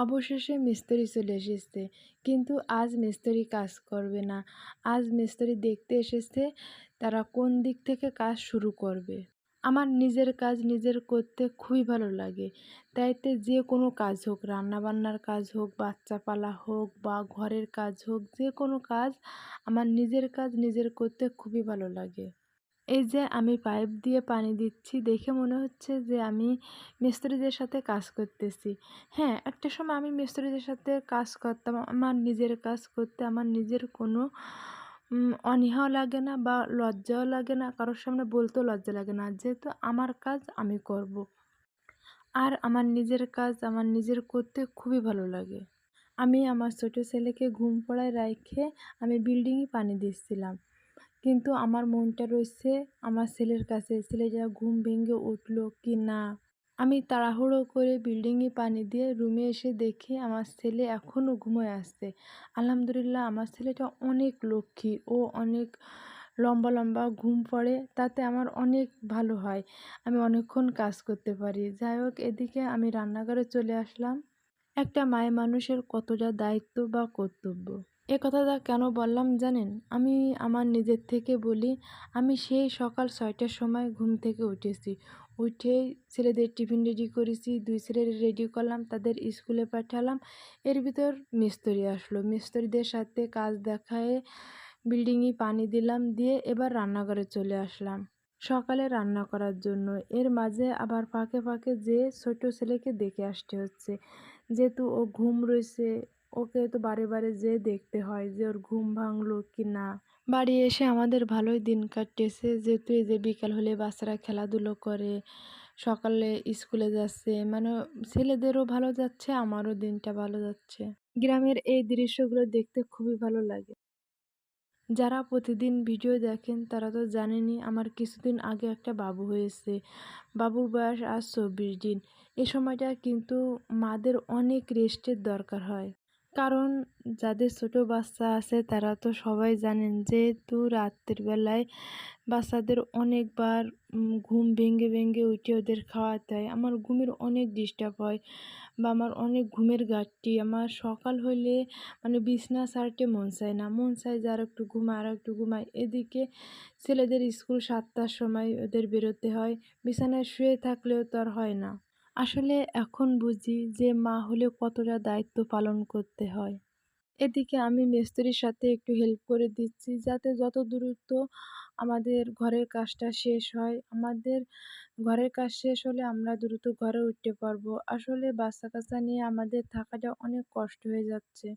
অবশেষে মিস্ত্রি চলে এসেছে। কিন্তু আজ মিস্ত্রি কাজ করবে না। আজ মিস্ত্রি দেখতে এসেছে তারা কোন দিক থেকে কাজ শুরু করবে। আমার নিজের কাজ নিজের করতে খুবই ভালো লাগে। তাইতে যে কোনো কাজ হোক, রান্নাবান্নার কাজ হোক, বাচ্চা পালা হোক বা ঘরের কাজ হোক, যে কোনো কাজ আমার নিজের কাজ নিজের করতে খুবই ভালো লাগে। এই যে আমি পাইপ দিয়ে পানি দিচ্ছি দেখে মনে হচ্ছে যে আমি মিস্ত্রিদের সাথে কাজ করতেছি। হ্যাঁ, একটা সময় আমি মিস্ত্রিদের সাথে কাজ করতাম। আমার নিজের কাজ করতে আমার নিজের কোনো অনীহাও লাগে না বা লজ্জাও লাগে না। কারোর সামনে বলতেও লজ্জা লাগে না। যেহেতু আমার কাজ আমি করব। আর আমার নিজের কাজ আমার নিজের করতে খুবই ভালো লাগে। আমি আমার ছোট ছেলেকে ঘুম পাড়ায় রাইখে আমি বিল্ডিংয়ে পানি দিচ্ছিলাম। কিন্তু আমার মনটা রয়েছে আমার ছেলের কাছে। ছেলেটা ঘুম ভেঙে উঠলো কি না। আমি তাড়াহুড়ো করে বিল্ডিংয়ে পানি দিয়ে রুমে এসে দেখি আমার ছেলে এখনও ঘুমোয় আছে। আলহামদুলিল্লাহ আমার ছেলেটা অনেক লক্ষ্মী। ও অনেক লম্বা লম্বা ঘুম পড়ে, তাতে আমার অনেক ভালো হয়। আমি অনেকক্ষণ কাজ করতে পারি। যাই হোক, এদিকে আমি রান্নাঘরে চলে আসলাম। একটা মায় মানুষের কতটা দায়িত্ব বা কর্তব্য। এ কথাটা কেন বললাম জানেন? আমি আমার নিজের থেকে বলি, আমি সেই সকাল ৬টার সময় ঘুম থেকে উঠেছি। উঠেই ছেলেদের টিফিন রেডি করেছি, ২ ছেলের রেডি করলাম, তাদের স্কুলে পাঠালাম। এর ভিতর মিস্ত্রি আসলো। মিস্ত্রিদের সাথে কাজ দেখায়ে বিল্ডিংয়ে পানি দিলাম, দিয়ে এবার রান্নাঘরে চলে আসলাম সকালে রান্না করার জন্য। এর মাঝে আবার ফাঁকে ফাঁকে যেয়ে ছোট ছেলেকে দেখে আসতে হচ্ছে। যেহেতু ও ঘুম রয়েছে, ওকে তো বারে বারে যেয়ে দেখতে হয় যে ওর ঘুম ভাঙলো কি না। বাড়ি এসে আমাদের ভালোই দিন কাটতেছে, যেহেতু এই যে বিকাল হলে বাচ্চারা খেলাধুলো করে, সকালে স্কুলে যাচ্ছে, মানে ছেলেদেরও ভালো যাচ্ছে, আমারও দিনটা ভালো যাচ্ছে। গ্রামের এই দৃশ্যগুলো দেখতে খুবই ভালো লাগে। যারা প্রতিদিন ভিডিও দেখেন তারা তো জানেনই, আমার কিছুদিন আগে একটা বাবু হয়েছে। বাবুর বয়স আজ ২৪ দিন। এ সময়টা কিন্তু মাদের অনেক রেস্টের দরকার হয়। কারণ যাদের ছোট বাচ্চা আছে তারা তো সবাই জানেন, যেহেতু রাত্রের বেলায় বাচ্চাদের অনেকবার ঘুম ভেঙে ভেঙে উঠে ওদের খাওয়াতে হয়। আমার ঘুমের অনেক ডিস্টার্ব হয় বা আমার অনেক ঘুমের ঘাটতি। আমার সকাল হলে মানে বিছানা ছাড়তে মন চায় না। মন চায় যে আরেকটু ঘুমাই, আরেকটু ঘুমাই। এদিকে ছেলেদের স্কুল ৭টার সময় ওদের বেরোতে হয়। বিছানায় শুয়ে থাকলেও তো আর হয় না। আসলে এখন বুঝি যে মা হলে কতটা দায়িত্ব পালন করতে হয়। এদিকে আমি মিস্ত্রির সাথে একটু হেল্প করে দিচ্ছি যাতে যত দ্রুত আমাদের ঘরের কাজটা শেষ হয়। আমাদের ঘরের কাজ শেষ হলে আমরা দ্রুত ঘরে উঠতে পারবো। আসলে বাচ্চা-কাচ্চা নিয়ে আমাদের থাকাটা অনেক কষ্ট হয়ে যাচ্ছে।